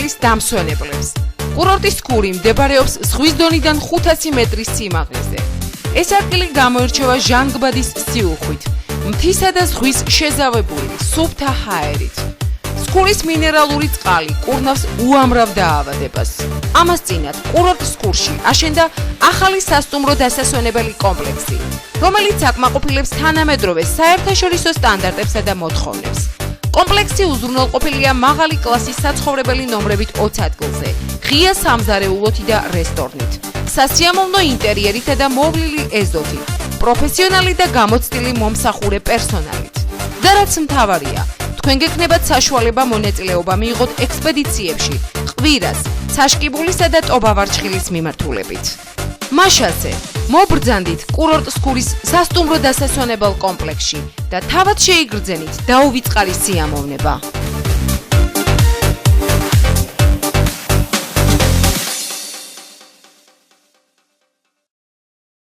ჰოტელის დამსვენებლებს. კურორტის სკური მდებარეობს ზღვის დონიდან 500 მეტრის სიმაღლეზე. ეს ადგილი გამოირჩევა ჟანგბადის სიუხვით, მთისა და ზღვის შეზავებული სუფთა ჰაერით. სკურის მინერალური წყალი კურნავს უამრავ დაავადებას. ამას წინათ კურორტ სკურში აშენდა ახალი სასტუმრო დასასვენებელი კომპლექსი, რომელიც აკმაყოფილებს თანამედროვე საერთაშორისო სტანდარტებსა და მოთხოვნებს. კომპლექსი უზრუნველყოფილია მაღალი კლასის საცხოვრებელი ნომრებით 20 ადგილზე, ღია სამზარეულოთი და რესტორნით, სასიამოვნო ინტერიერითა და მოვლილი ეზოთით, პროფესიონალი და გამოცდილი მომსახურე პერსონალით. და რაც მთავარია, თქვენ გექნებათ საშუალება მონაწილეობა მიიღოთ ექსპედიციებში, ყვირას, საშკიბულისა და ტობავარჩხილის მიმართულებით. მაშასე, მობრძანდით კურორტ სკურის სასტუმრო დასასვენებელ კომპლექსში და თავად შეიგრძენით დაუვიწყარი სიამოვნება.